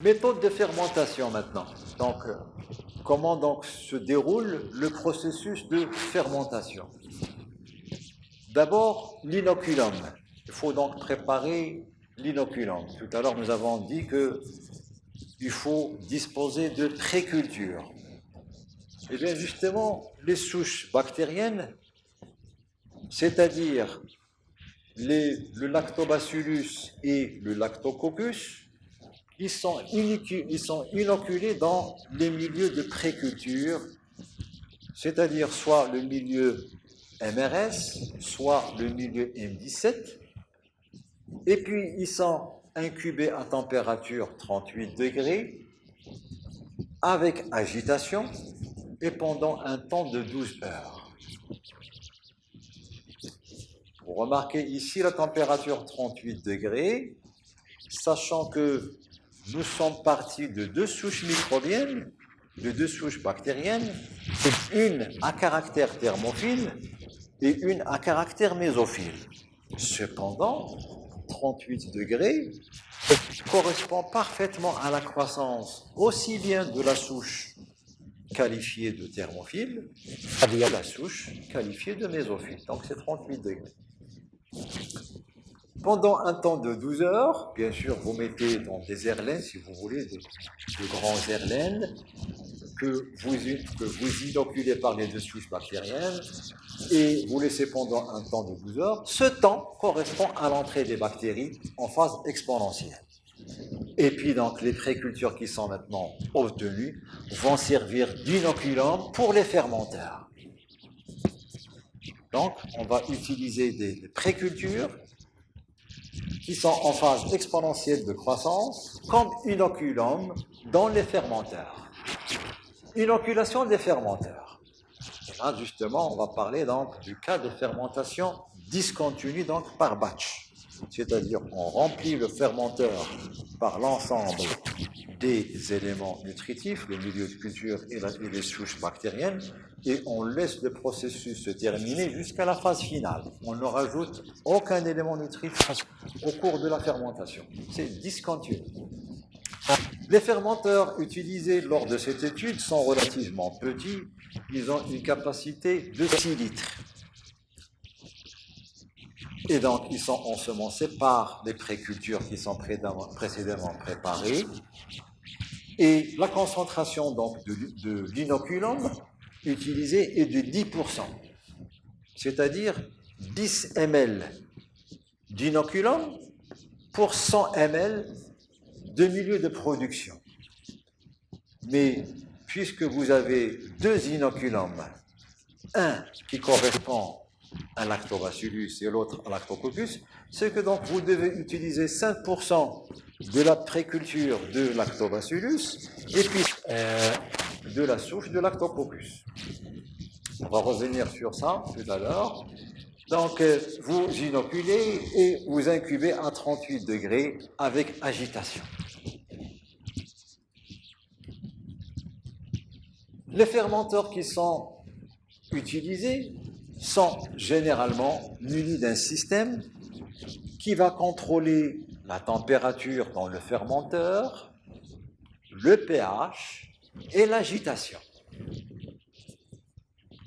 Méthode de fermentation maintenant. Donc, comment donc se déroule le processus de fermentation? D'abord, l'inoculum. Il faut donc préparer l'inoculum. Tout à l'heure, nous avons dit qu'il faut disposer de préculture. Eh bien, justement, les souches bactériennes, c'est-à-dire le lactobacillus et le lactococcus, ils sont inoculés dans les milieux de préculture, c'est-à-dire soit le milieu MRS, soit le milieu M17, et puis ils sont incubés à température 38 degrés, avec agitation, et pendant un temps de 12 heures. Vous remarquez ici la température 38 degrés, sachant que nous sommes partis de deux souches microbiennes, de deux souches bactériennes, une à caractère thermophile et une à caractère mésophile. Cependant, 38 degrés correspond parfaitement à la croissance aussi bien de la souche qualifiée de thermophile que de la souche qualifiée de mésophile. Donc c'est 38 degrés. Pendant un temps de 12 heures, bien sûr, vous mettez dans des herlaines, si vous voulez, de grands herlaines, que vous inoculez par les deux souches bactériennes, et vous laissez pendant un temps de 12 heures. Ce temps correspond à l'entrée des bactéries en phase exponentielle. Et puis donc, les précultures qui sont maintenant obtenues vont servir d'inoculum pour les fermenteurs. Donc, on va utiliser des précultures qui sont en phase exponentielle de croissance comme inoculum dans les fermenteurs. Inoculation des fermenteurs. Et là, justement, on va parler donc du cas de fermentation discontinue donc par batch. C'est-à-dire qu'on remplit le fermenteur par l'ensemble des éléments nutritifs, le milieu de culture et les souches bactériennes, et on laisse le processus se terminer jusqu'à la phase finale. On ne rajoute aucun élément nutritif au cours de la fermentation. C'est discontinu. Les fermenteurs utilisés lors de cette étude sont relativement petits. Ils ont une capacité de 6 litres. Et donc, ils sont ensemencés par des précultures qui sont précédemment préparées. Et la concentration donc, de l'inoculum utilisé est de 10%. C'est-à-dire 10 ml d'inoculum pour 100 ml de milieu de production. Mais puisque vous avez deux inoculums, un qui correspond à lactobacillus et l'autre à lactococcus, c'est que donc vous devez utiliser 5% de la préculture de lactobacillus et puis de la souche de lactococcus. On va revenir sur ça tout à l'heure. Donc, vous inoculez et vous incubez à 38 degrés avec agitation. Les fermenteurs qui sont utilisés sont généralement munis d'un système qui va contrôler la température dans le fermenteur, le pH et l'agitation.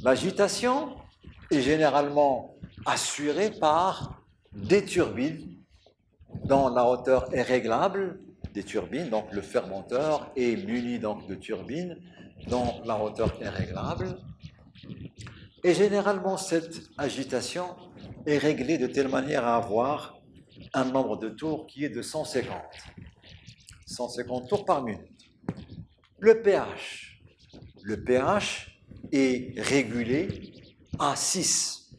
L'agitation est généralement assurée par des turbines dont la hauteur est réglable, des turbines, donc le fermenteur est muni donc de turbines dont la hauteur est réglable. Et généralement, cette agitation est réglée de telle manière à avoir un nombre de tours qui est de 150. 150 tours par minute. Le pH est régulé à 6.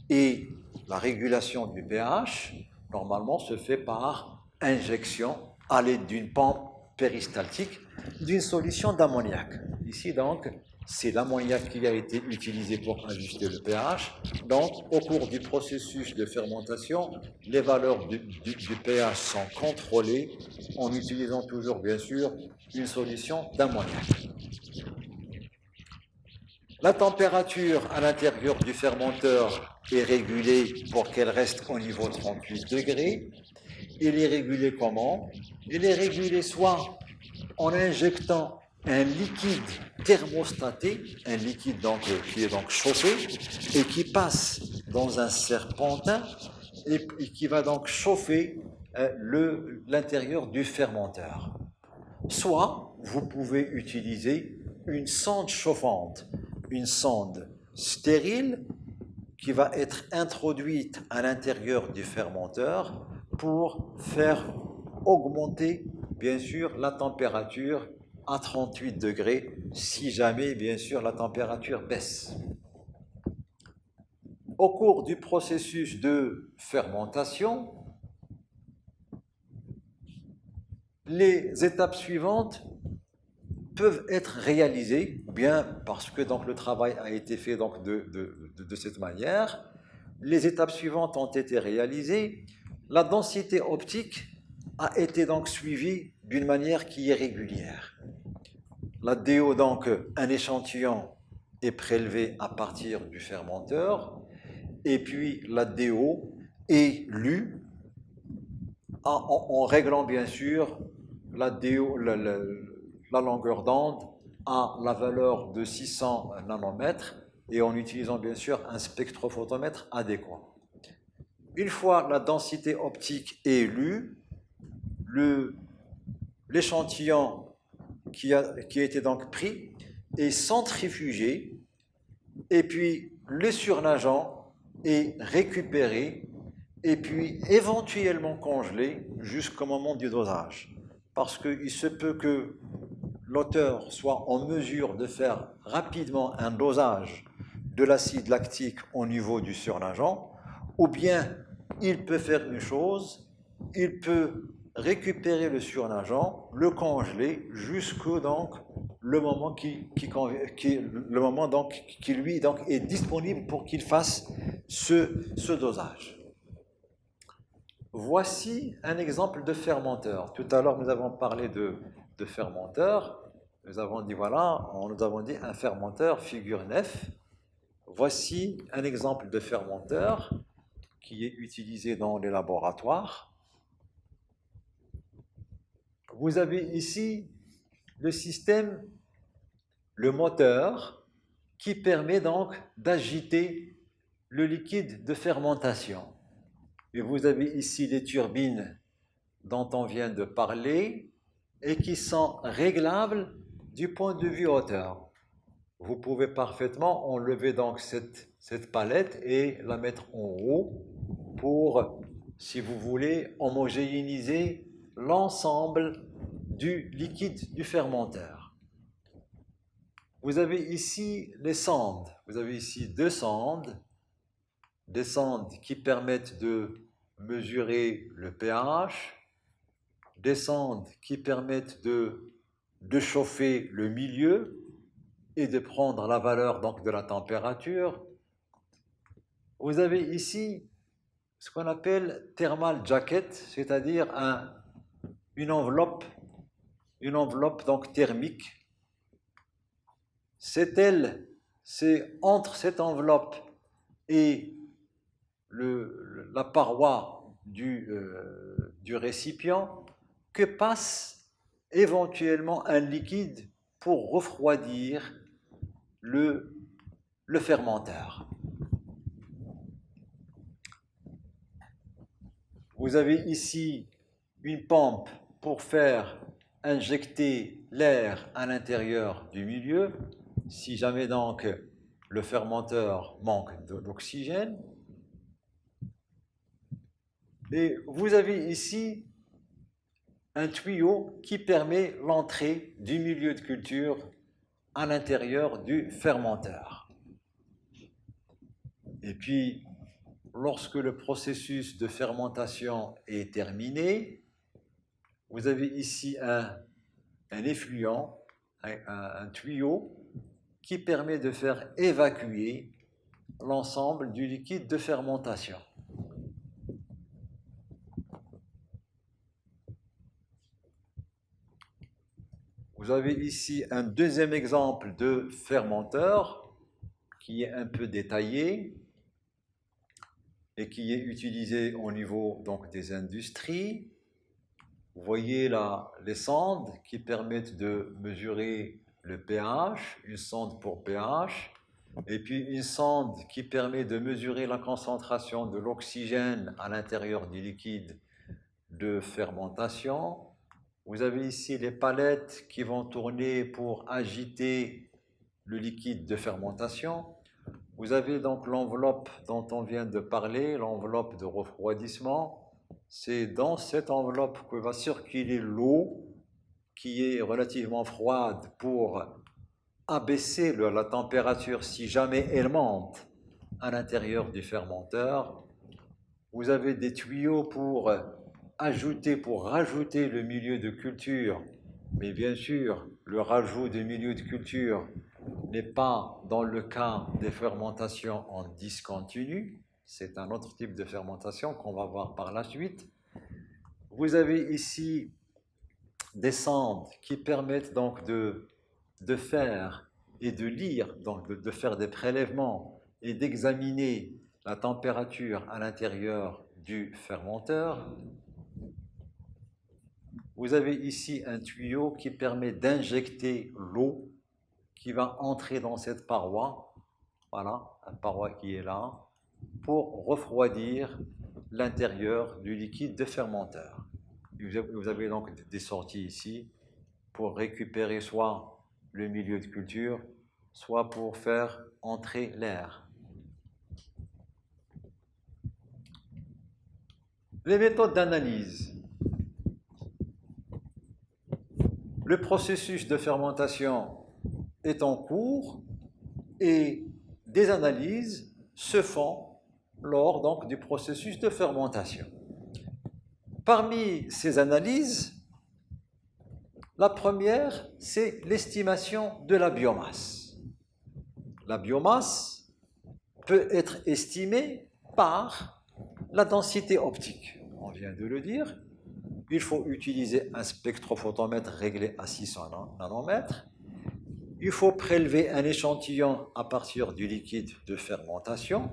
Et la régulation du pH, normalement, se fait par injection à l'aide d'une pompe péristaltique d'une solution d'ammoniac. Ici, donc, c'est l'ammoniac qui a été utilisé pour ajuster le pH. Donc, au cours du processus de fermentation, les valeurs du pH sont contrôlées en utilisant toujours, bien sûr, une solution d'ammoniac. La température à l'intérieur du fermenteur est régulée pour qu'elle reste au niveau de 38 degrés. Il est régulé comment? Il est régulé soit en injectant un liquide thermostaté, un liquide donc, qui est donc chauffé et qui passe dans un serpentin et qui va donc chauffer l'intérieur du fermenteur. Soit vous pouvez utiliser une sonde chauffante, une sonde stérile qui va être introduite à l'intérieur du fermenteur pour faire augmenter, bien sûr, la température à 38 degrés, si jamais, bien sûr, la température baisse. Au cours du processus de fermentation, les étapes suivantes peuvent être réalisées, ou bien parce que donc, le travail a été fait donc, de cette manière, les étapes suivantes ont été réalisées, la densité optique a été donc suivie d'une manière qui est régulière. La DO, donc, un échantillon est prélevé à partir du fermenteur, et puis la DO est lue en réglant bien sûr la DO, la longueur d'onde à la valeur de 600 nanomètres et en utilisant bien sûr un spectrophotomètre adéquat. Une fois la densité optique est lue, l'échantillon qui a été donc pris est centrifugé et puis le surnageant est récupéré et puis éventuellement congelé jusqu'au moment du dosage. Parce qu'il se peut que l'auteur soit en mesure de faire rapidement un dosage de l'acide lactique au niveau du surnageant, ou bien il peut faire une chose, il peut récupérer le surnageant, le congeler jusqu'au donc le moment qui lui donc est disponible pour qu'il fasse ce dosage. Voici un exemple de fermenteur. Tout à l'heure, nous avons parlé de fermenteur. Nous avons dit, voilà, nous avons dit un fermenteur, figure 9. Voici un exemple de fermenteur qui est utilisé dans les laboratoires. Vous avez ici le système, le moteur, qui permet donc d'agiter le liquide de fermentation. Et vous avez ici les turbines dont on vient de parler et qui sont réglables du point de vue hauteur. Vous pouvez parfaitement enlever donc cette palette et la mettre en haut pour, si vous voulez, homogénéiser l'ensemble du liquide du fermenteur. Vous avez ici les sondes. Vous avez ici deux sondes, des sondes qui permettent de mesurer le pH, des sondes qui permettent de chauffer le milieu et de prendre la valeur donc de la température. Vous avez ici ce qu'on appelle thermal jacket, c'est-à-dire une enveloppe donc thermique. C'est entre cette enveloppe et la paroi du récipient que passe éventuellement un liquide pour refroidir le fermenteur. Vous avez ici une pompe pour faire injecter l'air à l'intérieur du milieu, si jamais donc le fermenteur manque d'oxygène. Et vous avez ici un tuyau qui permet l'entrée du milieu de culture à l'intérieur du fermenteur. Et puis, lorsque le processus de fermentation est terminé, vous avez ici un effluent, un tuyau qui permet de faire évacuer l'ensemble du liquide de fermentation. Vous avez ici un deuxième exemple de fermenteur qui est un peu détaillé et qui est utilisé au niveau donc des industries. Vous voyez là les sondes qui permettent de mesurer le pH, une sonde pour pH, et puis une sonde qui permet de mesurer la concentration de l'oxygène à l'intérieur du liquide de fermentation. Vous avez ici les palettes qui vont tourner pour agiter le liquide de fermentation. Vous avez donc l'enveloppe dont on vient de parler, l'enveloppe de refroidissement. C'est dans cette enveloppe que va circuler l'eau qui est relativement froide pour abaisser la température si jamais elle monte à l'intérieur du fermenteur. Vous avez des tuyaux pour rajouter le milieu de culture, mais bien sûr, le rajout du milieu de culture n'est pas dans le cas des fermentations en discontinu, c'est un autre type de fermentation qu'on va voir par la suite. Vous avez ici des sondes qui permettent donc de faire et de lire, donc de faire des prélèvements et d'examiner la température à l'intérieur du fermenteur. Vous avez ici un tuyau qui permet d'injecter l'eau qui va entrer dans cette paroi, voilà, une paroi qui est là, pour refroidir l'intérieur du liquide de fermenteur. Vous avez donc des sorties ici pour récupérer soit le milieu de culture, soit pour faire entrer l'air. Les méthodes d'analyse. Le processus de fermentation est en cours et des analyses se font lors donc du processus de fermentation. Parmi ces analyses, la première, c'est l'estimation de la biomasse. La biomasse peut être estimée par la densité optique. On vient de le dire. Il faut utiliser un spectrophotomètre réglé à 600 nanomètres. Il faut prélever un échantillon à partir du liquide de fermentation,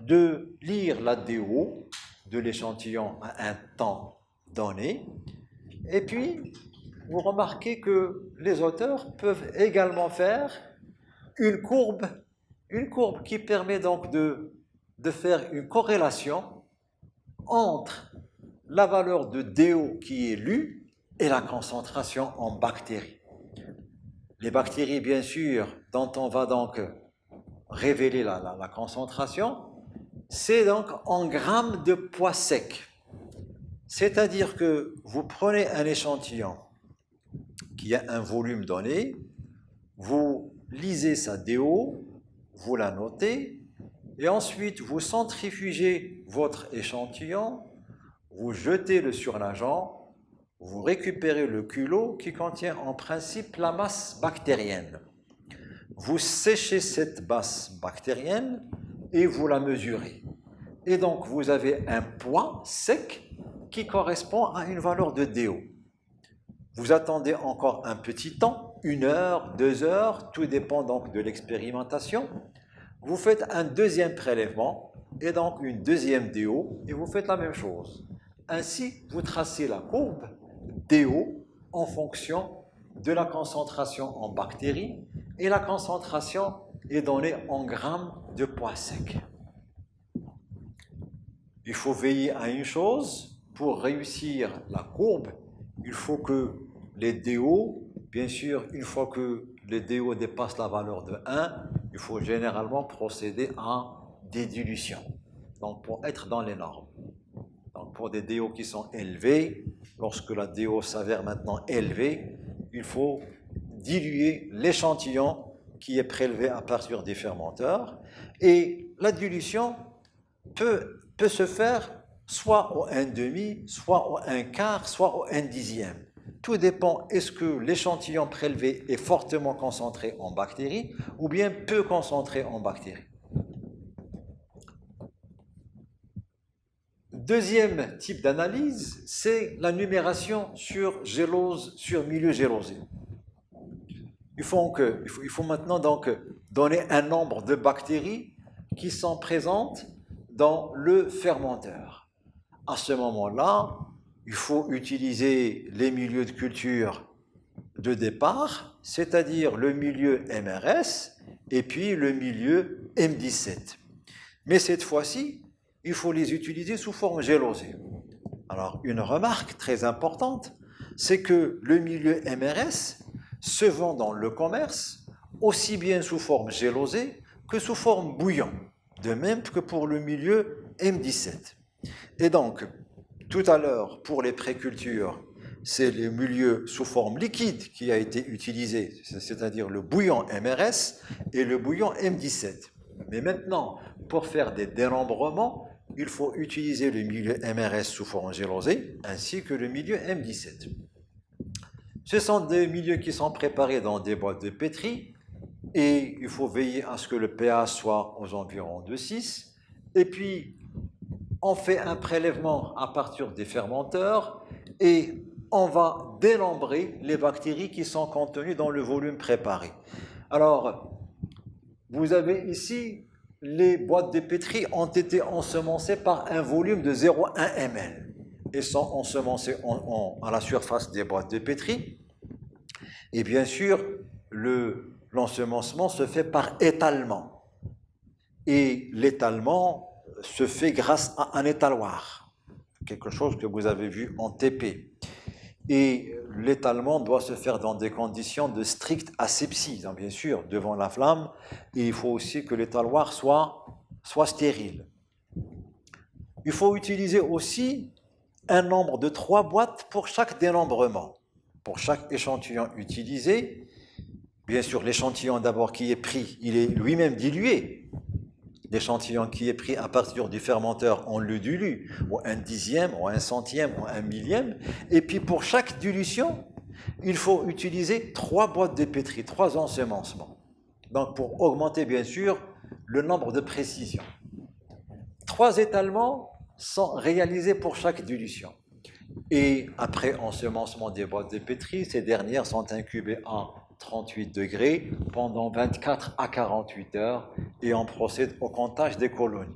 de lire la DO de l'échantillon à un temps donné, et puis vous remarquez que les auteurs peuvent également faire une courbe qui permet donc de faire une corrélation entre la valeur de DO qui est lue et la concentration en bactéries. Les bactéries, bien sûr, dont on va donc révéler la concentration, c'est donc en grammes de poids sec. C'est-à-dire que vous prenez un échantillon qui a un volume donné, vous lisez sa DO, vous la notez, et ensuite vous centrifugez votre échantillon, vous jetez le surnageant, vous récupérez le culot qui contient en principe la masse bactérienne. Vous séchez cette masse bactérienne et vous la mesurez. Et donc vous avez un poids sec qui correspond à une valeur de DO. Vous attendez encore un petit temps, 1 heure, 2 heures, tout dépend donc de l'expérimentation. Vous faites un deuxième prélèvement et donc une deuxième DO et vous faites la même chose. Ainsi, vous tracez la courbe DO en fonction de la concentration en bactéries et la concentration est donnée en grammes de poids sec. Il faut veiller à une chose, pour réussir la courbe, il faut que les DO, bien sûr, une fois que les DO dépassent la valeur de 1, il faut généralement procéder à des dilutions, donc pour être dans les normes. Donc pour des DO qui sont élevés, lorsque la DO s'avère maintenant élevée, il faut diluer l'échantillon qui est prélevé à partir des fermenteurs. Et la dilution peut se faire soit au 1/2, soit au 1/4, soit au 1/10. Tout dépend, est-ce que l'échantillon prélevé est fortement concentré en bactéries ou bien peu concentré en bactéries. Deuxième type d'analyse, c'est la numération sur gélose, sur milieu gélosé. Il faut maintenant donc donner un nombre de bactéries qui sont présentes dans le fermenteur. À ce moment-là, il faut utiliser les milieux de culture de départ, c'est-à-dire le milieu MRS et puis le milieu M17. Mais cette fois-ci, il faut les utiliser sous forme gélosée. Alors, une remarque très importante, c'est que le milieu MRS se vend dans le commerce aussi bien sous forme gélosée que sous forme bouillon, de même que pour le milieu M17. Et donc, tout à l'heure, pour les précultures, c'est le milieu sous forme liquide qui a été utilisé, c'est-à-dire le bouillon MRS et le bouillon M17. Mais maintenant, pour faire des dénombrements, il faut utiliser le milieu MRS sous forme gélosée ainsi que le milieu M17. Ce sont des milieux qui sont préparés dans des boîtes de pétri et il faut veiller à ce que le pH soit aux environs de 6. Et puis, on fait un prélèvement à partir des fermenteurs et on va dénombrer les bactéries qui sont contenues dans le volume préparé. Alors, vous avez ici, les boîtes de pétri ont été ensemencées par un volume de 0,1 ml et sont ensemencées à la surface des boîtes de pétri. Et bien sûr, l'ensemencement se fait par étalement. Et l'étalement se fait grâce à un étaloir, quelque chose que vous avez vu en TP. Et l'étalement doit se faire dans des conditions de stricte asepsie, donc bien sûr, devant la flamme, et il faut aussi que l'étaloir soit stérile. Il faut utiliser aussi un nombre de 3 boîtes pour chaque dénombrement. Pour chaque échantillon utilisé, bien sûr, l'échantillon d'abord qui est pris, il est lui-même dilué. L'échantillon qui est pris à partir du fermenteur, on le dilue, ou 1/10, ou 1/100, ou 1/1000. Et puis pour chaque dilution, il faut utiliser 3 boîtes de pétri, 3 ensemencements. Donc pour augmenter bien sûr le nombre de précisions. 3 étalements sont réalisés pour chaque dilution. Et après ensemencement des boîtes de pétri, ces dernières sont incubées à 38 degrés pendant 24 à 48 heures et on procède au comptage des colonies.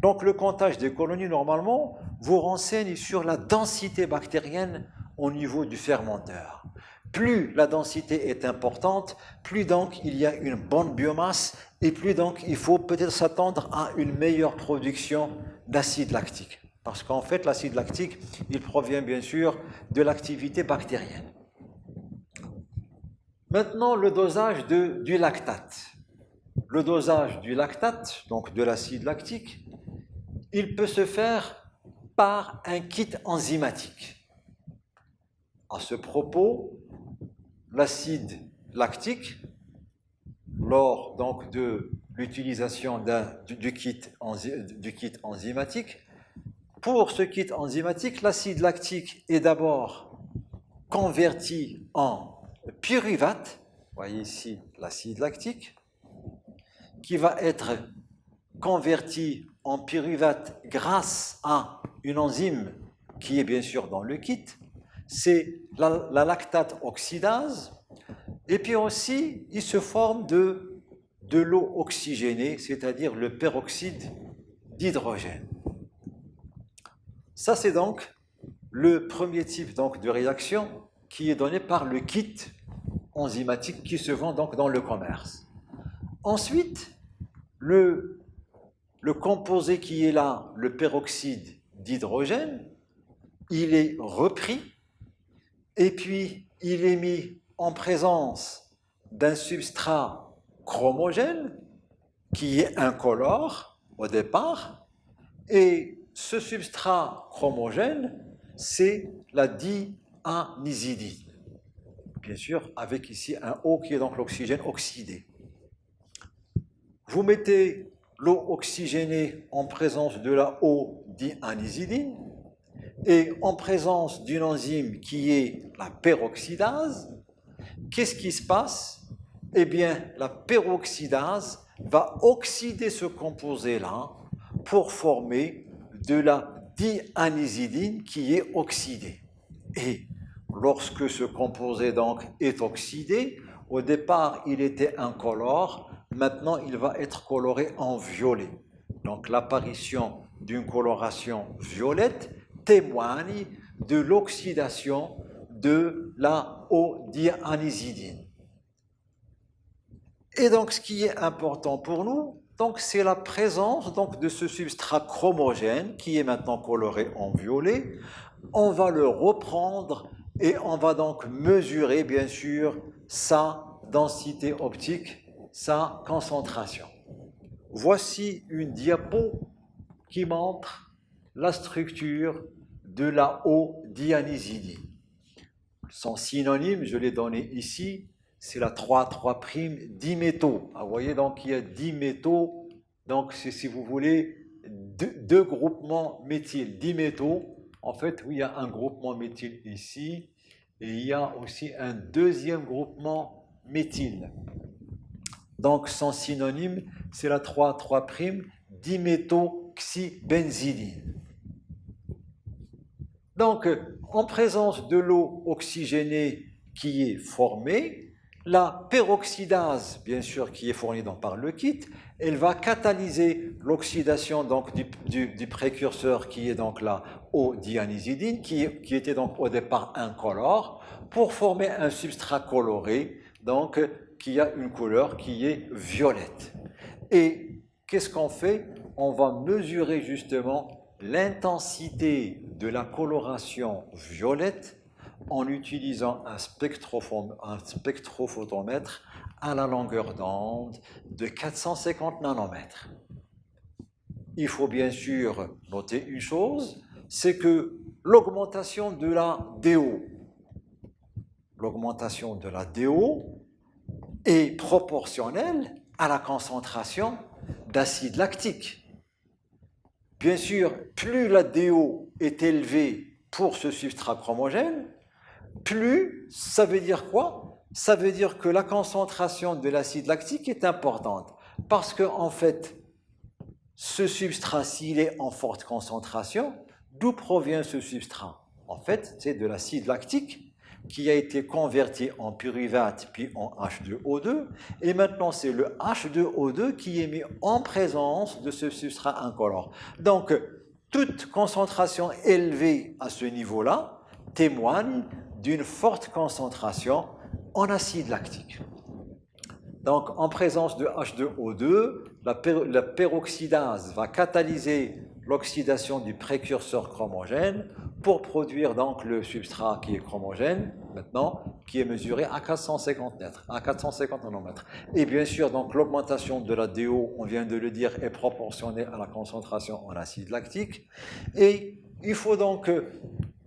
Donc le comptage des colonies, normalement, vous renseigne sur la densité bactérienne au niveau du fermenteur. Plus la densité est importante, plus donc il y a une bonne biomasse et plus donc il faut peut-être s'attendre à une meilleure production d'acide lactique. Parce qu'en fait, l'acide lactique, il provient bien sûr de l'activité bactérienne. Maintenant, le dosage du lactate. Le dosage du lactate, donc de l'acide lactique, il peut se faire par un kit enzymatique. À ce propos, l'acide lactique, lors donc de l'utilisation du kit enzymatique, pour ce kit enzymatique, l'acide lactique est d'abord converti en pyruvate, vous voyez ici l'acide lactique, qui va être converti en pyruvate grâce à une enzyme qui est bien sûr dans le kit, c'est la lactate oxydase, et puis aussi il se forme de l'eau oxygénée, c'est-à-dire le peroxyde d'hydrogène. Ça c'est donc le premier type donc, de réaction qui est donné par le kit enzymatique qui se vend donc dans le commerce. Ensuite, le composé qui est là, le peroxyde d'hydrogène, il est repris et puis il est mis en présence d'un substrat chromogène qui est incolore au départ et ce substrat chromogène, c'est la dianizidine. Bien sûr, avec ici un O qui est donc l'oxygène oxydé. Vous mettez l'eau oxygénée en présence de la O-dianizidine et en présence d'une enzyme qui est la peroxydase. Qu'est-ce qui se passe? Eh bien, la peroxydase va oxyder ce composé-là pour former de la dianizidine qui est oxydée. Et lorsque ce composé donc est oxydé, au départ il était incolore, maintenant il va être coloré en violet. Donc l'apparition d'une coloration violette témoigne de l'oxydation de la O-dianisidine. Et donc, ce qui est important pour nous, donc, c'est la présence donc, de ce substrat chromogène qui est maintenant coloré en violet. On va le reprendre et on va donc mesurer, bien sûr, sa densité optique, sa concentration. Voici une diapo qui montre la structure de la O-dianisidine. Son synonyme, je l'ai donné ici, c'est la 3,3' dimétaux. Vous voyez, donc il y a 10 métaux, donc si vous voulez, deux groupements méthyl, 10 métaux. En fait, oui, il y a un groupement méthyl ici, et il y a aussi un deuxième groupement méthyl. Donc son synonyme, c'est la 3,3' diméthoxybenzidine. Donc, en présence de l'eau oxygénée qui est formée, la peroxydase, bien sûr, qui est fournie donc par le kit, elle va catalyser l'oxydation donc du précurseur qui est donc la O-dianisidine, qui était donc au départ incolore, pour former un substrat coloré, donc qui a une couleur qui est violette. Et qu'est-ce qu'on fait? On va mesurer justement l'intensité de la coloration violette en utilisant un spectrophotomètre à la longueur d'onde de 450 nanomètres. Il faut bien sûr noter une chose, c'est que l'augmentation de la DO est proportionnelle à la concentration d'acide lactique. Bien sûr, plus la DO est élevée pour ce substrat chromogène, plus, ça veut dire quoi? Ça veut dire que la concentration de l'acide lactique est importante. Parce qu'en fait, ce substrat, s'il est en forte concentration, d'où provient ce substrat? En fait, c'est de l'acide lactique qui a été converti en pyruvate puis en H2O2, et maintenant c'est le H2O2 qui est mis en présence de ce substrat incolore. Donc, toute concentration élevée à ce niveau-là témoigne d'une forte concentration en acide lactique. Donc, en présence de H2O2, la peroxydase va catalyser l'oxydation du précurseur chromogène pour produire donc le substrat qui est chromogène, maintenant, qui est mesuré à 450 nanomètres. Et bien sûr, donc l'augmentation de la DO, on vient de le dire, est proportionnelle à la concentration en acide lactique. Et il faut donc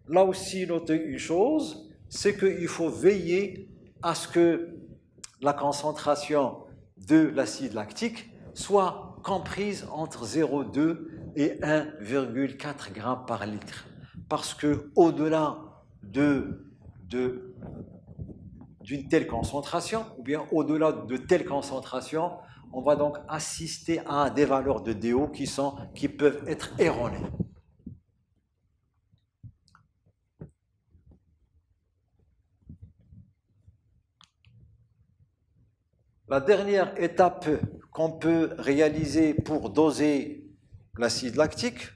là aussi noter une chose, c'est qu'il faut veiller à ce que la concentration de l'acide lactique soit comprise entre 0,2 et 1,4 g par litre. Parce que au-delà d'une telle concentration, ou bien au-delà de telle concentration, on va donc assister à des valeurs de DO qui peuvent être erronées. La dernière étape qu'on peut réaliser pour doser l'acide lactique,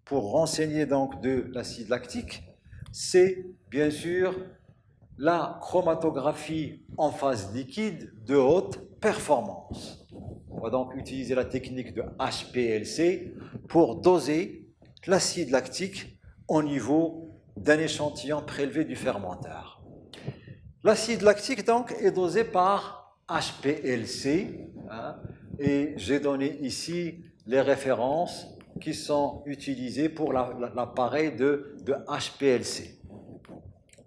pour renseigner donc de l'acide lactique, c'est bien sûr la chromatographie en phase liquide de haute performance. On va donc utiliser la technique de HPLC pour doser l'acide lactique au niveau d'un échantillon prélevé du fermenteur. L'acide lactique donc est dosé par HPLC, et j'ai donné ici les références qui sont utilisées pour l'appareil de HPLC,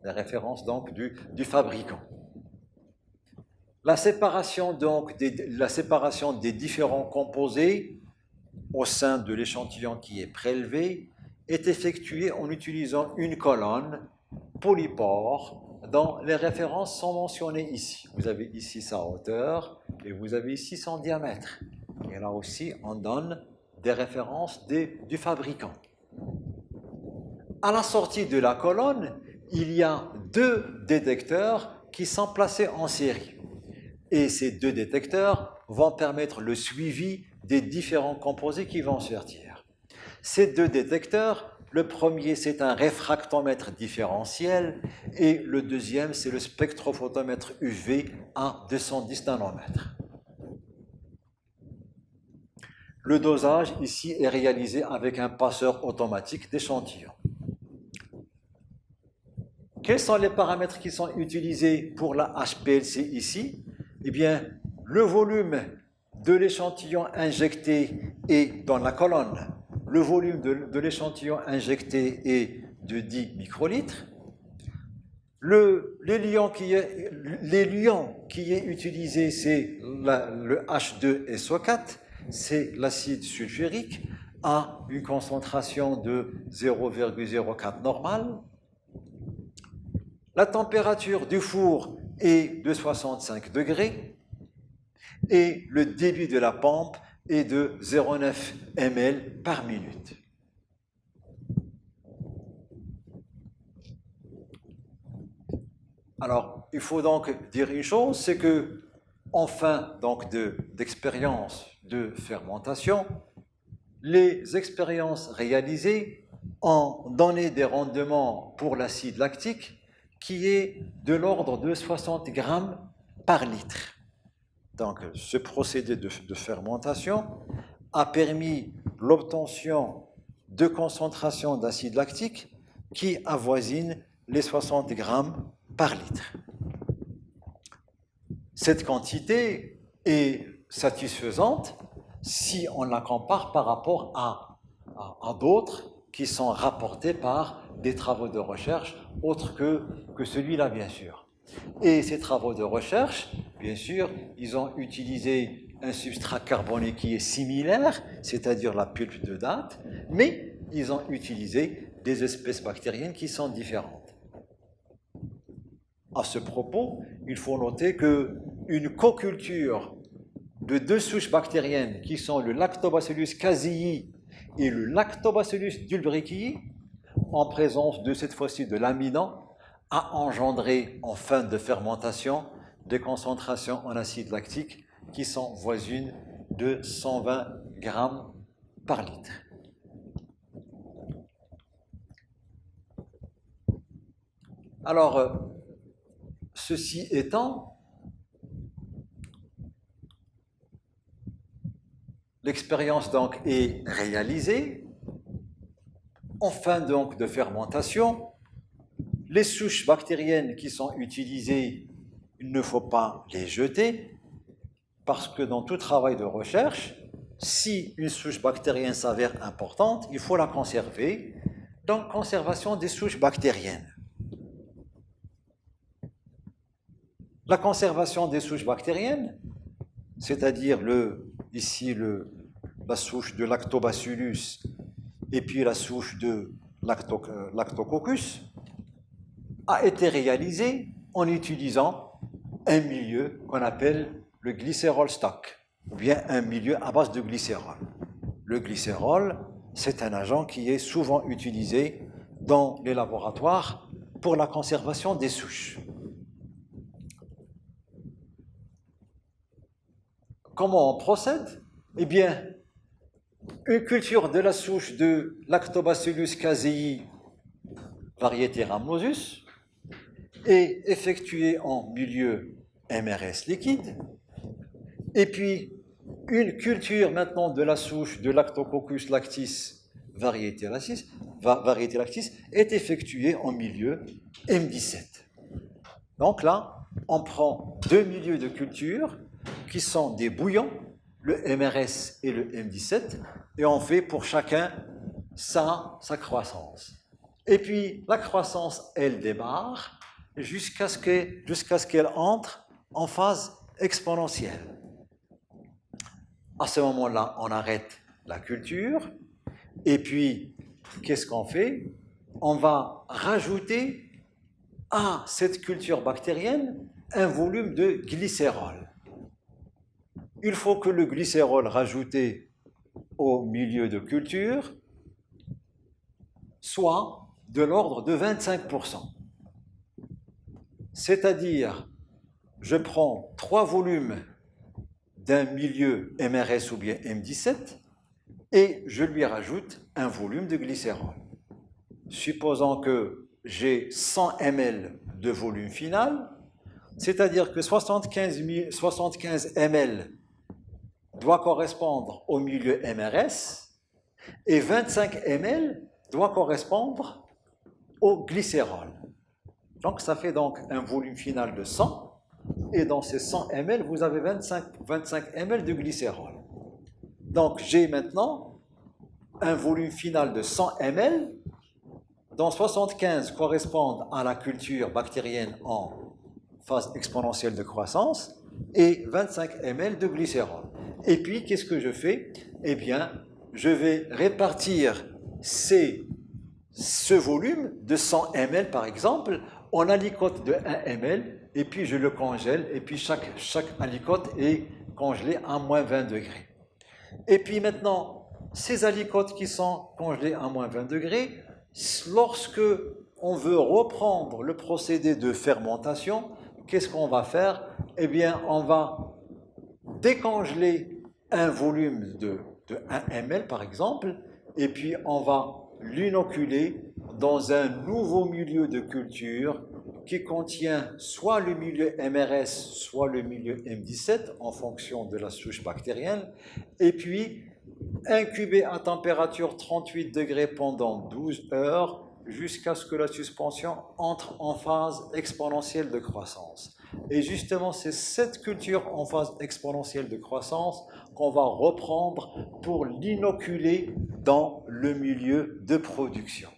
les références donc du fabricant. La séparation des différents composés au sein de l'échantillon qui est prélevé est effectuée en utilisant une colonne polypore dont les références sont mentionnées ici. Vous avez ici sa hauteur et vous avez ici son diamètre. Et là aussi, on donne des références du fabricant. À la sortie de la colonne, il y a deux détecteurs qui sont placés en série. Et ces deux détecteurs vont permettre le suivi des différents composés qui vont sortir. Ces deux détecteurs Le premier, c'est un réfractomètre différentiel et le deuxième, c'est le spectrophotomètre UV à 210 nanomètres. Le dosage ici est réalisé avec un passeur automatique d'échantillons. Quels sont les paramètres qui sont utilisés pour la HPLC ici? Eh bien, le volume de l'échantillon injecté est dans la colonne. Le volume de l'échantillon injecté est de 10 microlitres. L'éliant qui est utilisé, c'est le H2SO4, c'est l'acide sulfurique à une concentration de 0,04 normale. La température du four est de 65 degrés et le débit de la pompe est de 0,9 ml par minute. Alors, il faut donc dire une chose, c'est que en fin d'expérience de fermentation, les expériences réalisées ont donné des rendements pour l'acide lactique qui est de l'ordre de 60 grammes par litre. Donc, ce procédé de fermentation a permis l'obtention de concentrations d'acide lactique qui avoisinent les 60 grammes par litre. Cette quantité est satisfaisante si on la compare par rapport à d'autres qui sont rapportés par des travaux de recherche autres que celui-là, bien sûr. Et ces travaux de recherche, bien sûr, ils ont utilisé un substrat carboné qui est similaire, c'est-à-dire la pulpe de date, mais ils ont utilisé des espèces bactériennes qui sont différentes. À ce propos, il faut noter qu'une co-culture de deux souches bactériennes qui sont le Lactobacillus casei et le Lactobacillus dulbecki, en présence de cette fois-ci de l'amidan, a engendré en fin de fermentation des concentrations en acide lactique qui sont voisines de 120 grammes par litre. Alors, ceci étant, l'expérience donc est réalisée. En fin donc de fermentation, les souches bactériennes qui sont utilisées, il ne faut pas les jeter, parce que dans tout travail de recherche, si une souche bactérienne s'avère importante, il faut la conserver. Donc, conservation des souches bactériennes. La conservation des souches bactériennes, c'est-à-dire ici la souche de Lactobacillus et puis la souche de Lactococcus, a été réalisée en utilisant un milieu qu'on appelle le glycérol stock, ou bien un milieu à base de glycérol. Le glycérol, c'est un agent qui est souvent utilisé dans les laboratoires pour la conservation des souches. Comment on procède? Eh bien, une culture de la souche de Lactobacillus casei, variété Rhamnosus, est effectuée en milieu MRS liquide, et puis une culture maintenant de la souche de Lactococcus lactis, variété lactis, est effectuée en milieu M17. Donc là, on prend deux milieux de culture qui sont des bouillons, le MRS et le M17, et on fait pour chacun sa croissance. Et puis la croissance, elle démarre jusqu'à ce qu'elle entre en phase exponentielle. À ce moment-là, on arrête la culture, et puis qu'est-ce qu'on fait? On va rajouter à cette culture bactérienne un volume de glycérol. Il faut que le glycérol rajouté au milieu de culture soit de l'ordre de 25%. C'est-à-dire, je prends 3 volumes d'un milieu MRS ou bien M17 et je lui rajoute un volume de glycérol. supposons que j'ai 100 ml de volume final, c'est-à-dire que 75 ml doit correspondre au milieu MRS et 25 ml doit correspondre au glycérol. Donc ça fait donc un volume final de 100 et dans ces 100 ml, vous avez 25 ml de glycérol. Donc j'ai maintenant un volume final de 100 ml dont 75 correspondent à la culture bactérienne en phase exponentielle de croissance et 25 ml de glycérol. Et puis, qu'est-ce que je fais? Eh bien, je vais répartir ce volume de 100 ml, par exemple, en aliquote de 1 ml, et puis je le congèle, et puis chaque aliquote est congelée à moins 20 degrés. Et puis maintenant, ces aliquotes qui sont congelées à moins 20 degrés, lorsque on veut reprendre le procédé de fermentation, qu'est-ce qu'on va faire? Eh bien, on va décongeler un volume de 1 ml, par exemple, et puis on va l'inoculer dans un nouveau milieu de culture qui contient soit le milieu MRS, soit le milieu M17, en fonction de la souche bactérienne, et puis incuber à température 38 degrés pendant 12 heures jusqu'à ce que la suspension entre en phase exponentielle de croissance. Et justement, c'est cette culture en phase exponentielle de croissance qu'on va reprendre pour l'inoculer dans le milieu de production.